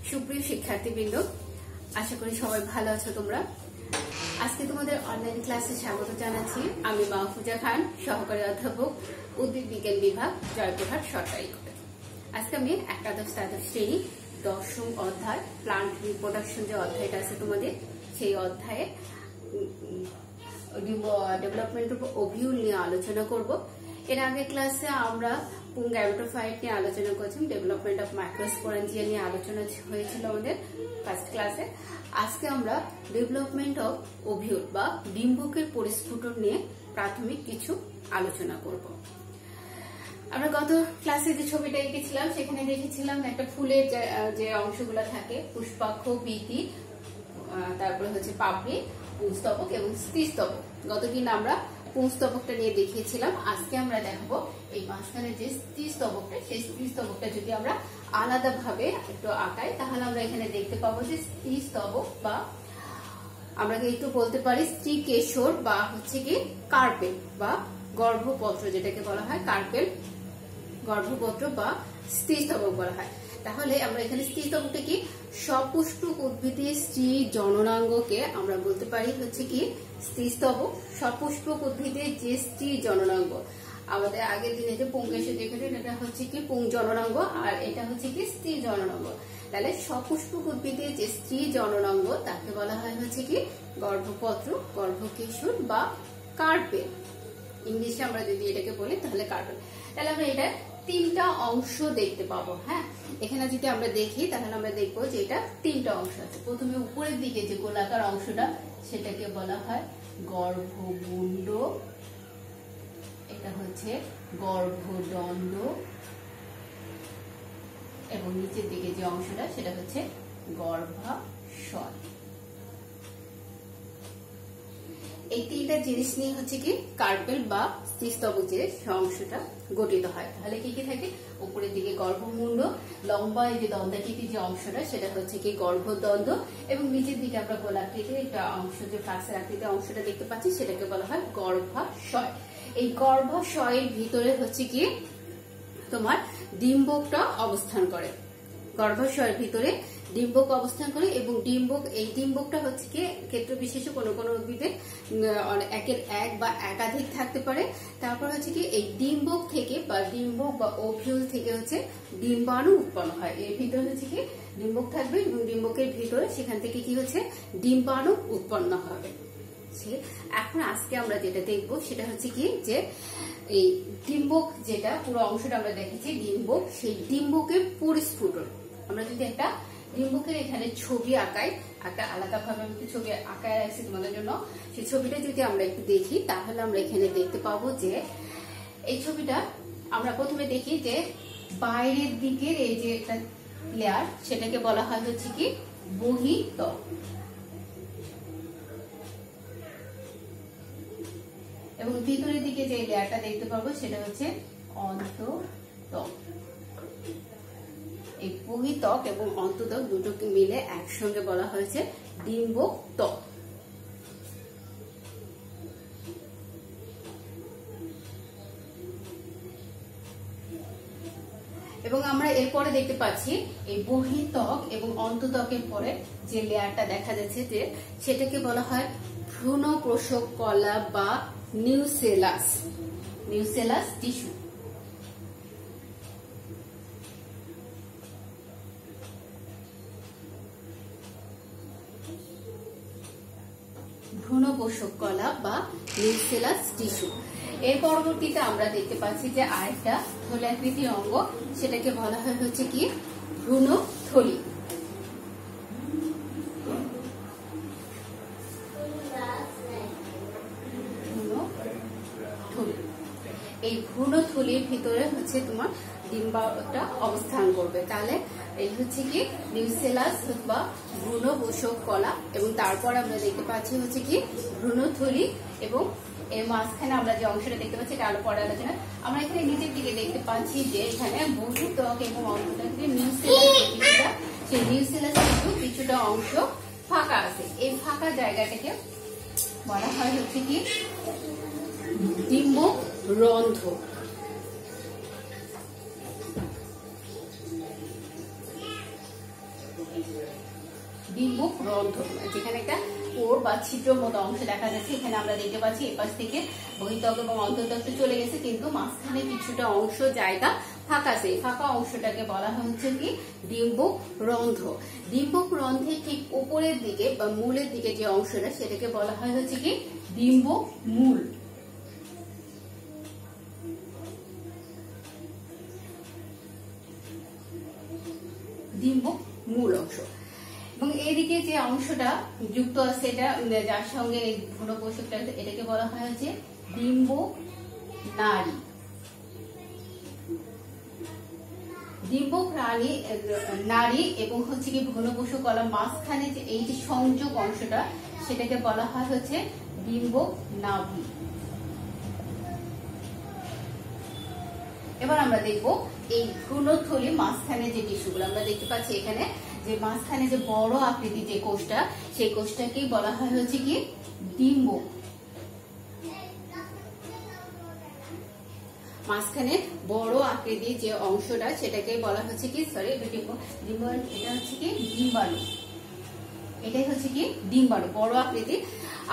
সুপ্রিয় শিক্ষার্থীবৃন্দ, আশা করি সবাই ভালো আছো তোমরা। আজকে তোমাদের অনলাইন ক্লাসে স্বাগত জানাচ্ছি। আমি মাহফুজা খান, সহকারী অধ্যাপক, উদ্ভিদ বিজ্ঞান বিভাগ, জয়পুরহাট সরকারি কলেজ। আজকে আমি একাদশ দ্বাদশ শ্রেণী 10ম অধ্যায় প্লান্ট রিপ্রোডাকশন যে অধ্যায়টা আছে তোমাদের, সেই অধ্যায়ে ডেভেলপমেন্ট অফ ওভিউল নিয়ে আলোচনা করব। এর আগে ক্লাসে আমরা গ্যামেটোফাইট নিয়ে আলোচনা করছি, ডেভেলপমেন্ট অফ মাইক্রোস্পোরেঞ্জিয়া নিয়ে আলোচনা হয়েছিল আমাদের ফার্স্ট ক্লাসে। আজকে আমরা ডেভেলপমেন্ট অফ ওভিউল বা ডিম্বকের পরিস্ফুটন নিয়ে প্রাথমিক কিছু আলোচনা করব। আমরা গত ক্লাসে যে ছবিটা এঁকেছিলাম সেখানে দেখেছিলাম একটা ফুলের যে অংশগুলো থাকে, পুষ্পাক্ষ, বীতি, তারপরে হচ্ছে পাপড়ি, পুংস্তবক এবং স্ত্রীস্তবক। গতদিন আমরা পুংস্তবকটা নিয়ে দেখিয়েছিলাম। আজকে আমরা দেখাবো এই মাঝখানে যে স্ত্রীস্তবকটা, সেই স্ত্রীস্তবকটা যদি আমরা আলাদা ভাবে একটু আঁকাই তাহলে আমরা এখানে দেখতে পাবো যে স্ত্রীস্তবক বা আমরা একটু বলতে পারি স্ত্রী কেশর বা হচ্ছে কি কার্পেল বা গর্ভপত্র, যেটাকে বলা হয় কার্পেল, গর্ভপত্র বা স্ত্রীস্তবক বলা হয়। তাহলে আমরা এখানে স্ত্রীস্তবকটা কি সপুষ্পক উদ্ভিদের স্ত্রী জননাঙ্গকে আমরা বলতে পারি হচ্ছে কি স্ত্রীস্তবক। সপুষ্পক উদ্ভিদের যে স্ত্রী জননাঙ্গ, আমাদের আগের দিনে যে পুংকেশর দেখেছেন এটা হচ্ছে কি পুং জননাঙ্গ আর এটা হচ্ছে কি স্ত্রী জননাঙ্গ। তাহলে সপুষ্পক উদ্ভিদের যে স্ত্রী জননাঙ্গ তাকে বলা হয় হচ্ছে কি গর্ভপত্র, গর্ভকেশর বা কার্পেল। ইংলিশে আমরা যদি এটাকে বলি তাহলে কার্পেল। তাহলে আমরা এটা তিনটা অংশ দেখতে পাবো। হ্যাঁ, এখানে যদি আমরা দেখি তাহলে আমরা দেখবো যে এটা তিনটা অংশ আছে। প্রথমে উপরের দিকে যে গোলাকার অংশটা সেটাকে বলা হয় গর্ভমুণ্ড, এটা হচ্ছে গর্ভদণ্ড এবং নিচের দিকে যে অংশটা সেটা হচ্ছে গর্ভাশয়। এই তিনটা জিনিস নিয়ে হচ্ছে কি কার্পেল বা স্ত্রীস্তবক যে অংশটা গঠিত হয়। তাহলে কি কি থাকে? উপরের দিকে গর্ভমুণ্ড, লম্বা যে দন্তাকৃতি যে অংশটা সেটা হচ্ছে কি গর্ভদণ্ড এবং নিচের দিকে আমরা গোলাকৃতির একটা অংশ যে ফ্লাক্সের আকৃতির অংশটা দেখতে পাচ্ছি সেটাকে বলা হয় গর্ভাশয়। এই গর্ভাশয়ের ভিতরে হচ্ছে কি তোমার ডিম্বকটা অবস্থান করে। গর্ভাশয়ের ভিতরে ডিম্বক অবস্থান করে এবং এই ডিম্বকটা হচ্ছে কি ক্ষেত্র বিশেষে কোনো কোনো উদ্ভিদে একের এক বা একাধিক থাকতে পারে। তারপর হচ্ছে কি এই ডিম্বক থেকে বা ডিম্বক বা ওভিউল থেকে হচ্ছে ডিম্বাণু উৎপন্ন হয়। এর ভিতরে হচ্ছে কি ডিম্বক থাকবে এবং ডিম্বকের ভিতরে সেখান থেকে কি হচ্ছে ডিম্বাণু উৎপন্ন হবে। এখন আজকে আমরা যেটা দেখবো সেটা হচ্ছে কি যে এই ডিম্বক, যেটা পুরো অংশটা আমরা দেখেছি ডিম্বক, সেই ডিম্বকের পরিস্ফুটন। আমরা যদি একটা ডিম্বকের এখানে ছবি আঁকাই, একটা আলাদা ভাবে আমি ছবি আঁকায় রাখছি তোমাদের জন্য, সেই ছবিটা যদি আমরা একটু দেখি তাহলে আমরা এখানে দেখতে পাবো যে এই ছবিটা আমরা প্রথমে দেখি যে বাইরের দিকের এই যে একটা লেয়ার সেটাকে বলা হয় হচ্ছে কি বহিঃত্বক এবং ভিতরের দিকে যে লেয়ারটা দেখতে পাবো সেটা হচ্ছে অন্তঃত্বক। এই বহিঃত্বক এবং অন্তঃত্বক দুটোকে মিলে একসঙ্গে বলা হয়েছে ডিম্বক ত্বক। এবং আমরা এরপরে দেখতে পাচ্ছি এই বহিঃত্বক এবং অন্তঃত্বকের পরে যে লেয়ারটা দেখা যাচ্ছে যে সেটাকে বলা হয় ভ্রূণপোষক কলা বা নিউসেলাস টিস্যু। ভ্রূণপোষক কলা বা নিউসেলাস টিস্যু। এর পরবর্তীতে আমরা দেখতে পাচ্ছি যে আরেকটা থলিয়াকৃতির অঙ্গ, সেটাকে বলা হয় হচ্ছে কি ভ্রূণথলি। এই ভ্রূণথলির ভিতরে হচ্ছে তোমার ডিম্বাণুটা অবস্থান করবে। তাহলে এই হচ্ছে কি নিউসেলাস বা ভ্রূণপোষক কলা এবং তারপর আমরা দেখতে পাচ্ছি হচ্ছে কি ভ্রূণথলি এবং এর মাঝখানে আমরা যে অংশটা দেখতে পাচ্ছি এটা আরো পরে আলোচনা। আমরা এখানে নিচের দিকে দেখতে পাচ্ছি যে এখানে বহিঃত্বক এবং অন্তঃত্বকের নিউসেলাস, সেই নিউসেলাস কিন্তু কিছুটা অংশ ফাঁকা আছে। এই ফাঁকা জায়গাটাকে বলা হয় হচ্ছে কি ডিম্বক রন্ধ্র। ডিম্বক রন্ধ্র, যেখানে একটা কোর বা ছিদ্র মতো অংশ দেখা যাচ্ছে। এখানে আমরা দেখতে পাচ্ছি এপাশ থেকে বহিঃত্বক এবং অন্তঃত্বক চলে গেছে, কিন্তু মাঝখানে কিছুটা অংশ জায়গা ফাঁকা আছে। এই ফাঁকা অংশটাকে বলা হচ্ছে কি ডিম্বক রন্ধ্র। ডিম্বক রন্ধ্রের ঠিক উপরের দিকে বা মূলের দিকে যে অংশটা সেটাকে বলা হয় হচ্ছে কি ডিম্বক মূল। ডিম্বক মূল অংশ। এবং এদিকে যে অংশটা যুক্ত আছে এটা যার সঙ্গে ভ্রূণপোষকটা, এটাকে বলা হয় হচ্ছে ডিম্বক নাড়ি। ডিম্বক নাড়ি এবং হচ্ছে কি ভ্রূণপোষক কলার মাঝখানে যে এই যে সংযোগ অংশটা সেটাকে বলা হয় হচ্ছে ডিম্বক নাভি। এবার আমরা দেখবো এই ভ্রূণথলি মাঝখানে যে টিস্যুগুলো আমরা দেখতে পাচ্ছি, এখানে যে মাঝখানে যে বড় আকৃতি যে কোষটা, সেই কোষটাকেই বলা হয় হচ্ছে কি ডিম্বক। মাঝখানে বড় আকৃতি যে অংশটা সেটাকে বলা হচ্ছে কি এটা হচ্ছে কি ডিম্বাণু। এটাই হচ্ছে কি ডিম্বাণু, বড় আকৃতি।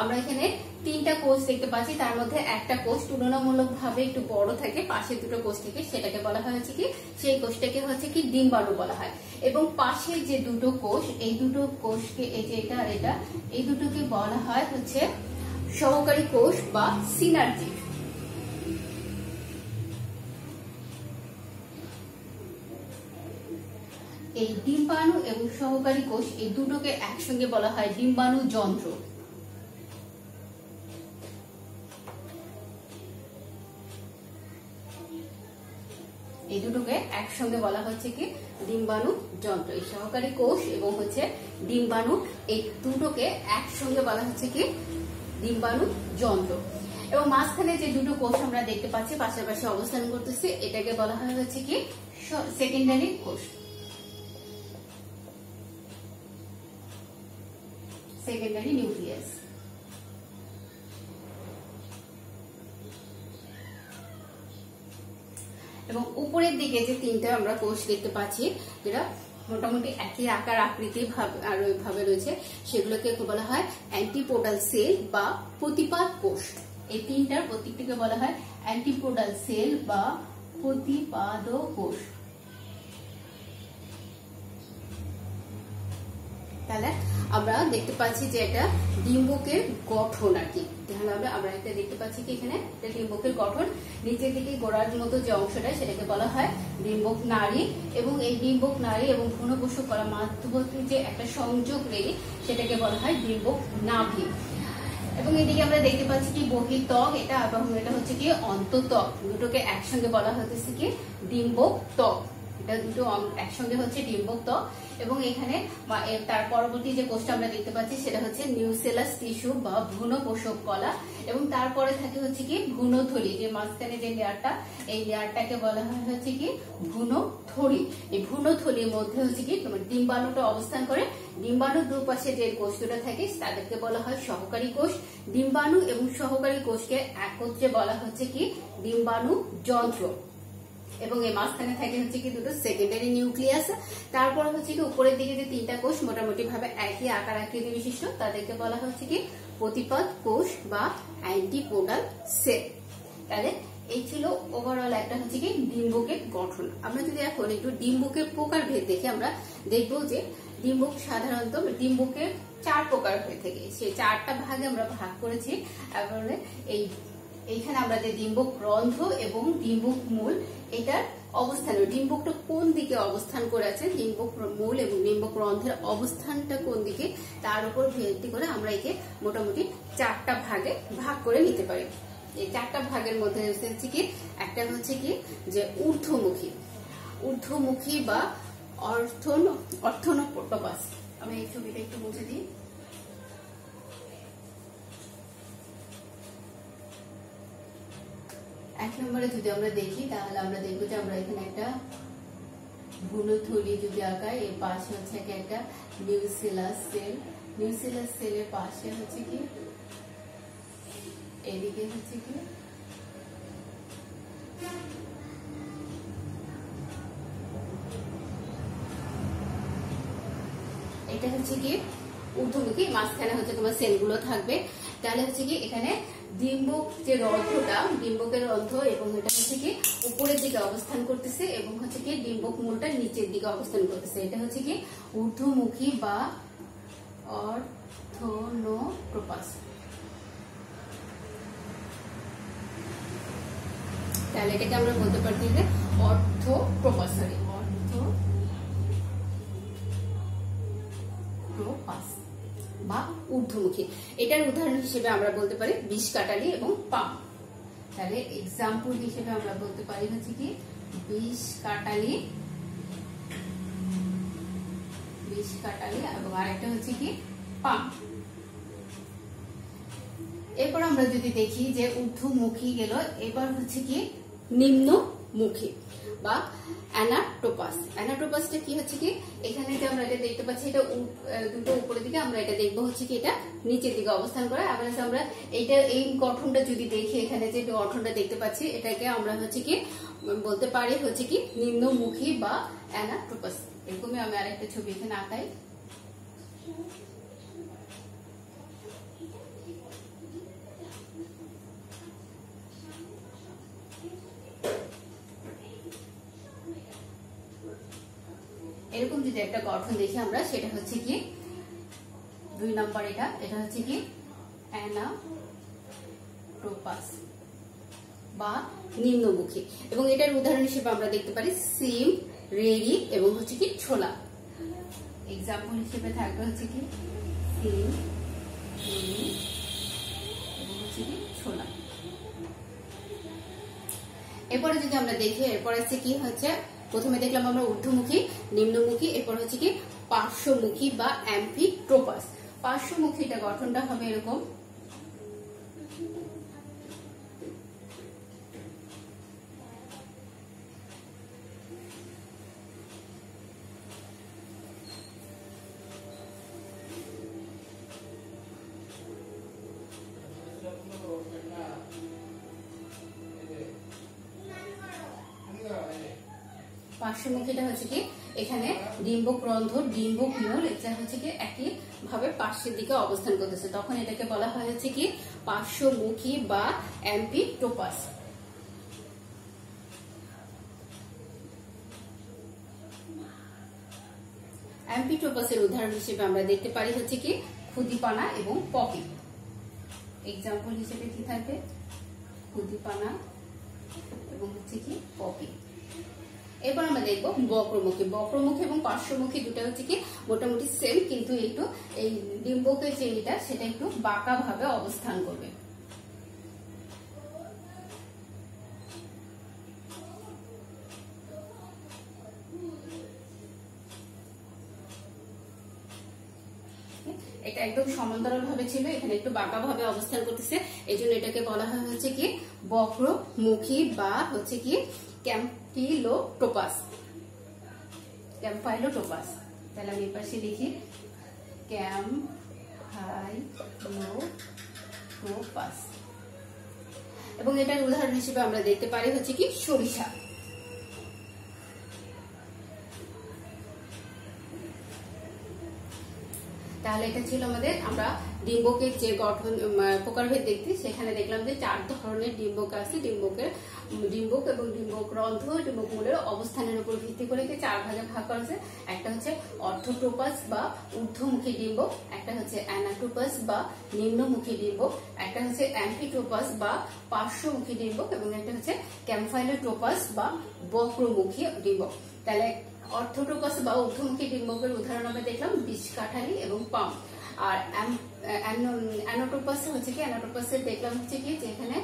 আমরা এখানে তিনটা কোষ দেখতে পাচ্ছি, তার মধ্যে একটা কোষ তুলনামূলক ভাবে একটু বড় থাকে, পাশে দুটো কোষ থেকে, সেটাকে বলা হয় হচ্ছে কি সেই কোষটাকে হচ্ছে কি ডিম্বাণু বলা হয়। এবং পাশে যে দুটো কোষ, এই দুটো কোষকে, এই যে এটা আর এটা, এই দুটোকে বলা হয় হচ্ছে সহকারী কোষ বা সিনার্জি। এই ডিম্বাণু এবং সহকারী কোষ এই দুটোকে একসঙ্গে বলা হয় ডিম্বাণু যন্ত্র। এই দুটোকে একসঙ্গে বলা হচ্ছে কি ডিম্বাণু যন্ত্র। এই সহকারী কোষ এবং হচ্ছে ডিম্বাণু, এই দুটোকে একসঙ্গে বলা হচ্ছে কি ডিম্বাণু যন্ত্র। এবং মাঝখানে যে দুটো কোষ আমরা দেখতে পাচ্ছি পাশাপাশি অবস্থান করতেছে, এটাকে বলা হয় হচ্ছে কি সেকেন্ডারি কোষ। Secondary nucleus. এবং উপরের দিকে যে তিনটা আমরা কোষ দেখতে পাচ্ছি, যেটা মোটামুটি একই আকার আকৃতি ভাবে রয়েছে, সেগুলোকে বলা হয় অ্যান্টিপোডাল সেল বা প্রতিপাদ কোষ। এই তিনটার প্রত্যেকটিকে বলা হয় অ্যান্টিপোডাল সেল বা প্রতিপাদ কোষ। তাহলে আমরা দেখতে পাচ্ছি যে এটা ডিম্বকের গঠন আর কি। তাহলে আমরা এটা দেখতে পাচ্ছি কি এখানে ডিম্বকের গঠন, নিচের দিকে গোড়ার মতো যে অংশটা সেটাকে বলা হয় ডিম্বক নাড়ি। এবং এই ডিম্বক নাড়ি এবং ভ্রূণপোষক কলা মধ্যবর্তী যে একটা সংযোগ রেখে সেটাকে বলা হয় ডিম্বক নাভি। এবং এদিকে আমরা দেখতে পাচ্ছি কি বহিঃত্বক, এটা এবং এটা হচ্ছে কি অন্তঃত্বক, দুটোকে একসঙ্গে বলা হচ্ছে কি ডিম্বক ত্বক। এটা দুটো একসঙ্গে হচ্ছে ডিম্বক ত্বক। এবং এখানে তার পরবর্তী যে কোষটা আমরা দেখতে পাচ্ছি সেটা হচ্ছে নিউসেলাস টিস্যু বা ভ্রূণপোষক কলা। এবং তারপরে থাকে হচ্ছে কি ভ্রূণথলি, যে মাঝখানে যে লেয়ারটা, এই লেয়ারটাকে বলা হয় হচ্ছে কি ভ্রূণথলি। এই ভ্রূণথলির মধ্যে হচ্ছে কি ডিম্বাণুটা অবস্থান করে। ডিম্বাণুর দুপাশে যে কোষ দুটো থাকে তাদেরকে বলা হয় সহকারী কোষ। ডিম্বাণু এবং সহকারী কোষকে একত্রে বলা হচ্ছে কি ডিম্বাণু যন্ত্র। এবং এই মাঝখানে থাকে হচ্ছে কি দুটো সেকেন্ডারি নিউক্লিয়াস। তারপর হচ্ছে কি উপরের দিকে যে তিনটা কোষ মোটামুটি ভাবে একই আকার আকৃতি বিশিষ্ট, তাদেরকে বলা হচ্ছে কি প্রতিপাদ কোষ বা অ্যান্টিপোডাল সেল। তাহলে এই ছিল ওভারঅল একটা হচ্ছে কি ডিম্বকের গঠন। আমরা যদি এখন একটু ডিম্বকের প্রকারভেদ দেখি, আমরা দেখবো যে ডিম্বক সাধারণত ডিম্বকের 4 প্রকার হয়ে থাকে। সেই 4টা ভাগে আমরা ভাগ করেছি। তারপরে এইখানে আমরা যে ডিম্বক রন্ধ্র এবং ডিম্বক মূল, এটার অবস্থান, ডিম্বকটা কোন দিকে অবস্থান করে আছে, ডিম্বক মূল এবং ডিম্বক রন্ধ্রের অবস্থানটা কোন দিকে, তার উপর ভিত্তি করে আমরা একে মোটামুটি 4টা ভাগে ভাগ করে নিতে পারি। এই 4টা ভাগের মধ্যে হচ্ছে কি একটা হচ্ছে কি যে ঊর্ধ্বমুখী বা অর্থনোপটোপাস। আমি এই ছবিটা একটু মুছে দিই। এক নম্বরে যদি আমরা দেখি তাহলে আমরা দেখবো যে আমরা এখানে একটা ভ্রূণথলি যদি আঁকাই, এর পাশে হচ্ছে একটা নিউসেলাস সেল। নিউসেলাস সেলের পাশে হচ্ছে কি এদিকে হচ্ছে কি এটা হচ্ছে কি ঊর্ধ্বমুখী, মাঝখানে হচ্ছে তোমার সেলগুলো থাকবে। তাহলে হচ্ছে কি এখানে ডিম্বক যে রন্ধ্রটা, ডিম্বকের রন্ধ্র এবং এটা হচ্ছে কি উপরের দিকে অবস্থান করতেছে এবং হচ্ছে কি ডিম্বক মূলটা নিচের দিকে অবস্থান করতেছে। এটা হচ্ছে কি ঊর্ধ্বমুখী বা অর্থোনোট্রপাস। তাহলে এটাকে আমরা বলতে পারি যে অর্থোট্রপাস, সরি অর্থোট্রপাস বা ঊর্ধ্বমুখী। এটার উদাহরণ হিসেবে আমরা বলতে পারি বিষকাটালি এবং পাম। তাহলে এক্সাম্পল হিসেবে আমরা বলতে পারি হচ্ছে কি বিষকাটালি এবং আরেকটা হচ্ছে কি পাম। এরপর আমরা যদি দেখি যে ঊর্ধ্বমুখী গেল, এবার হচ্ছে কি নিম্নমুখী বা অ্যানাটোপাস। অ্যানাটোপাসটা কি হচ্ছে কি এখানে যে আমরা এটা দেখতে পাচ্ছি, এটা দুটো উপরের দিকে, আমরা এটা দেখবো হচ্ছে কি এটা নিচের দিকে অবস্থান করে। আবার আমরা এইটা এই গঠনটা যদি দেখি, এখানে যে গঠনটা দেখতে পাচ্ছি এটাকে আমরা হচ্ছে কি বলতে পারি হচ্ছে কি নিম্নমুখী বা অ্যানাটোপাস। এরকমই আমি আরেকটা ছবি এখানে আঁকাই। এরকম যদি একটা গঠন দেখি আমরা, সেটা হচ্ছে কি 2 নম্বর, এটা হচ্ছে কি অ্যানাটোপাস বা নিম্নমুখী। এবং এটার উদাহরণ হিসেবে আমরা দেখতে পারি সিম, রেড়ি এবং হচ্ছে কি ছোলা। এক্সাম্পল হিসেবে থাকবে হচ্ছে কি সিম, রেড়ি এবং হচ্ছে কি ছোলা। এরপরে যদি আমরা দেখি, এরপর হচ্ছে কি হচ্ছে, প্রথমে দেখলাম আমরা ঊর্ধ্বমুখী, নিম্নমুখী, এরপর হচ্ছে কি পার্শ্বমুখী বা অ্যাম্ফিট্রোপাস। পার্শ্বমুখীটা গঠনটা হবে এরকম। পার্শ্বমুখীটা হচ্ছে কি এখানে ডিম্বক রন্ধ্র, ডিম্বক মূল, এটা হচ্ছে কি একই ভাবে পার্শ্বের দিকে অবস্থান করতেছে, তখন এটাকে বলা হয় হচ্ছে কি পার্শ্বমুখী বা অ্যাম্ফিট্রোপাস। অ্যাম্ফিট্রোপাসের উদাহরণ হিসেবে আমরা দেখতে পারি হচ্ছে কি ক্ষুদিপানা এবং পপি। এক্সাম্পল হিসেবে কি থাকবে ক্ষুদিপানা এবং হচ্ছে কি পপি। এরপর আমরা দেখবো বক্রমুখী। বক্রমুখী এবং পার্শ্বমুখী দুটো হচ্ছে কি মোটামুটি সেম, কিন্তু একটু এই ডিম্বকের যে এটা সেটা একটু বাঁকা ভাবে অবস্থান করবে। এটা একদম সমান্তরাল ভাবে ছিল, এখানে একটু বাঁকা ভাবে অবস্থান করতেছে, এই জন্য এটাকে বলা হয় হচ্ছে কি বক্রমুখী বা হচ্ছে কি ক্যাম্পিলোটোপাস। ক্যাম্পাইলোটোপাস। তাহলে আমি এই পাশে লিখি ক্যাম্পাইলোটোপাস। এবং এটার উদাহরণ হিসেবে আমরা দেখতে পারি হচ্ছে কি সরিষা। তাহলে এটা ছিল আমাদের, আমরা ডিম্বকের যে গঠন প্রকারভেদ দেখতে, সেখানে দেখলাম যে 4 ধরনের ডিম্বক আছে। ডিম্বক এবং ডিম্বক রন্ধ্র, ডিম্বক মূলের অবস্থানের উপর ভিত্তি করে 4 ভাগে ভাগ করা আছে। একটা হচ্ছে অর্থোট্রোপাস বা ঊর্ধ্বমুখী ডিম্বক, একটা হচ্ছে অ্যানাটোপাস বা নিম্নমুখী ডিম্বক, একটা হচ্ছে অ্যাম্ফিট্রোপাস বা পার্শ্বমুখী ডিম্বক এবং একটা হচ্ছে ক্যাম্পাইলোটোপাস বা বক্রমুখী ডিম্বক। তাহলে অর্থোট্রোপাস বা ঊর্ধ্বমুখী ডিম্বকের উদাহরণ আমরা দেখলাম বিষকাঠালি এবং পাম। আর অ্যানাটোপাস হচ্ছে কি, অ্যানাটোপাসে দেখলাম হচ্ছে কি যে এখানে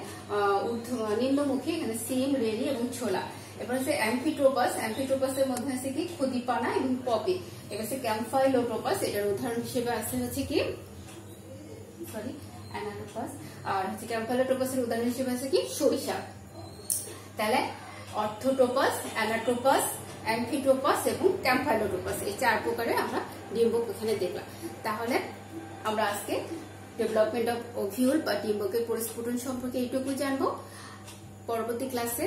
নিম্নমুখী, এখানে সিম, রেড়ি এবং ছোলা। এবার হচ্ছে অ্যাম্ফিট্রোপাস, অ্যাম্ফিট্রোপাসের মধ্যে আছে কি ক্ষুদিপানা এবং পপি। এবার হচ্ছে ক্যাম্পাইলোটোপাস, এটার উদাহরণ হিসেবে আছে হচ্ছে কি অ্যানাটোপাস। আর হচ্ছে ক্যাম্পাইলোটোপাসের উদাহরণ হিসেবে আছে কি সরিষা। তাহলে অর্থোট্রোপাস, অ্যানাটোপাস, অ্যাম্ফিট্রোপাস এবং ক্যাম্পাইলোটোপাস, এই 4 প্রকারে আমরা ডিম্বক এখানে দেখলাম। তাহলে আমরা আজকে ডেভেলপমেন্ট অফ ওভিউল বা ডিম্বকের পরিস্ফুটন সম্পর্কে এইটুকু জানবো। পরবর্তী ক্লাসে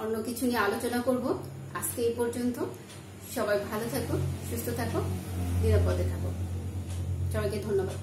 অন্য কিছু নিয়ে আলোচনা করব। আজকে এই পর্যন্ত। সবাই ভালো থাকো, সুস্থ থাকো, নিরাপদে থাকো। সবাইকে ধন্যবাদ।